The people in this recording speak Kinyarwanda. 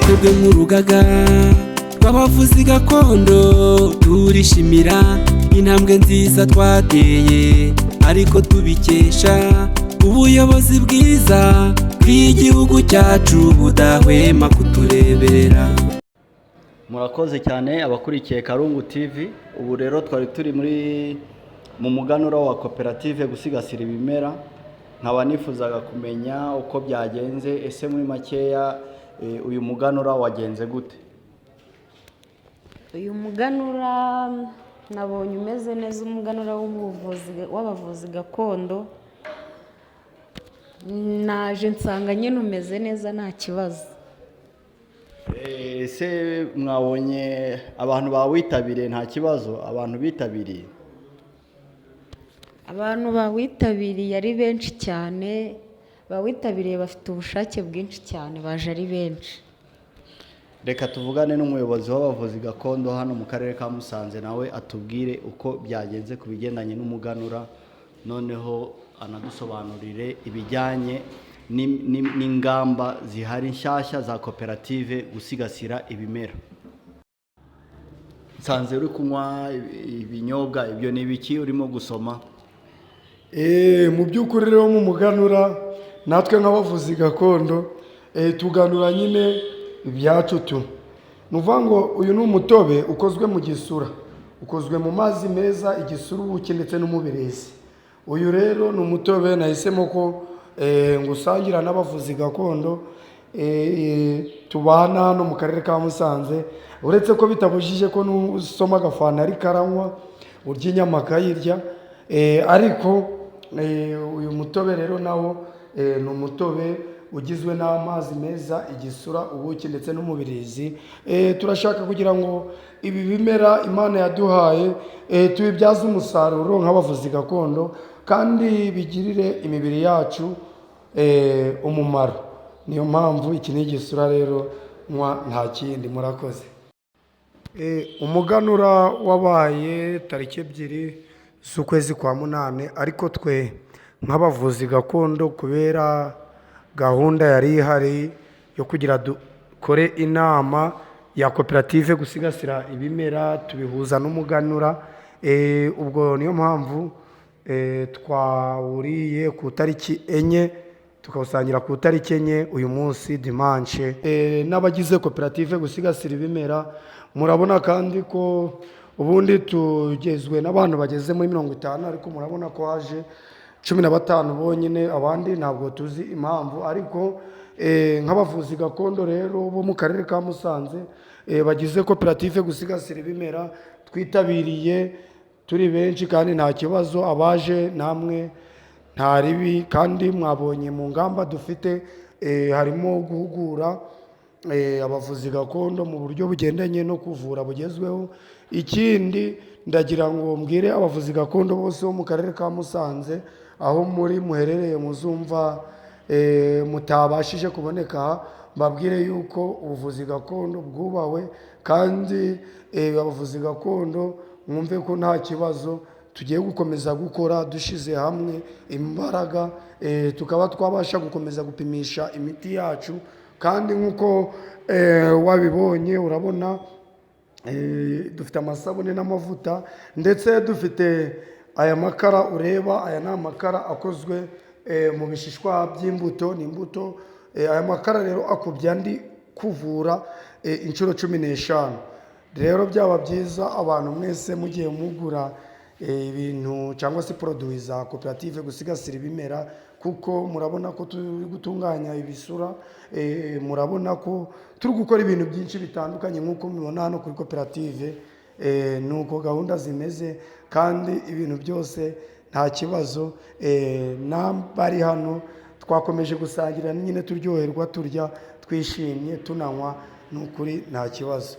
twebwe nk'urugaga rw'abavuzi gakondo turishimira intambwe nziza twateye, ariko tubikesha ubuyobozi bwiza bw'igihugu cyacu budahwema kutureberera. Murakoze cyane abakurikiye Karungu TV. Ubu rero twari turi mu muganura wa koperative gusigasira ibimera. Nkaba nifuzaga kumenya uko byagenze, ese muri makeya uyu muganura wagenze gute? Uyu muganura nabonye umeze neza, umuganura w'abavuzi gakondo. Naje nsanga nyine umeze neza nta kibazo. Ese mwabonye abantu bawitabiriye nta kibazo? Abantu bitabiriye, abantu bawitabiriye ari benshi cyane, bawitabiriye bafite ubushake bwinshi cyane, baje ari benshi. reka tuvugane n'umuyobozi w'abavuzi gakondo hano mu karere ka Musanze, nawe atubwire uko byagenze ku bigendanye n'umuganura, noneho anadusobanurire ibijyanye n'ingamba zihari nshyashya za koperative gusigasira ibimera. Nsanze uri kunywa ibinyobwa, ibyo ni ibiki urimo gusoma? Mu by'ukuri rero mu muganura natwe nk'abavuzi gakondo tuganura nyine ibyacu tu. Nuvuga ngo uyu ni umutobe ukozwe mu gisura, ukozwe mu mazi meza, igisura, ubuki ndetse n'umubirizi. Uyu rero ni umutobe nahisemo ko ngusangira n'abavuzi gakondo tubana hano mu karere ka Musanze, uretse ko bitabujije ko nusoma agafana ari karanywa, urya inyama akayirya, ariko uyu mutobe rero nawo ni umutobe ugizwe n'amazi meza, igisura, ubuki ndetse n'umubirizi. Turashaka kugira ngo ibi bimera Imana yaduhaye tubibyaze umusaruro nk'abavuzi gakondo, kandi bigirire imibiri yacu umumaro. Niyo mpamvu iki ni igisura rero nywa, nta kindi. Murakoze. Umuganura wabaye tariki 2 z'ukwezi kwa 8, ariko twe nk'abavuzi gakondo kubera gahunda yari ihari yo kugira dukore inama ya koperative gusigasira ibimera, tubihuza n'umuganura. Ubwo niyo mpamvu twawuriye ku tariki 4 tukawusangira ku tariki 4 uyu munsi dimanche. N'abagize koperative gusigasira ibimera murabona kandi ko ubundi tugezwe n'abantu bageze muri 50, ariko murabona ko haje 15 bonyine, abandi ntabwo tuzi impamvu. Ariko nk'abavuzi gakondo rero bo mu karere ka Musanze bagize koperative gusigasira ibimera twitabiriye turi benshi, kandi nta kibazo. Abaje namwe nta ribi, kandi mwabonye mu ngamba dufite harimo guhugura abavuzi gakondo mu buryo bugendanye no kuvura bugezweho. Ikindi ndagira ngo mbwire abavuzi gakondo bose bo mu karere ka Musanze, aho muri muherereye muzumva mutabashije kuboneka, mbabwire yuko ubuvuzi gakondo bwubawe, kandi abavuzi gakondo mwumve ko nta kibazo, tugiye gukomeza gukora dushize hamwe imbaraga, tukaba twabasha gukomeza gupimisha imiti yacu. Kandi nk'uko wabibonye urabona dufite amasabune n'amavuta, ndetse dufite aya makara ureba, aya ni amakara akozwe mu bishishwa by'imbuto, n'imbuto. Aya makara rero akubye andi kuvura inshuro 15. Rero byaba byiza abantu mwese mugiye mugura ibintu cyangwa se produit za koperative gusigasira ibimera, kuko murabona ko turi gutunganya ibisura, murabona ko turi gukora ibintu byinshi bitandukanye nk'uko mubibona hano kuri koperative. Nuko gahunda zimeze, kandi ibintu byose nta kibazo. N'abari hano twakomeje gusangira nyine turyoherwa, turya twishimye tunanywa, n'ukuri nta kibazo.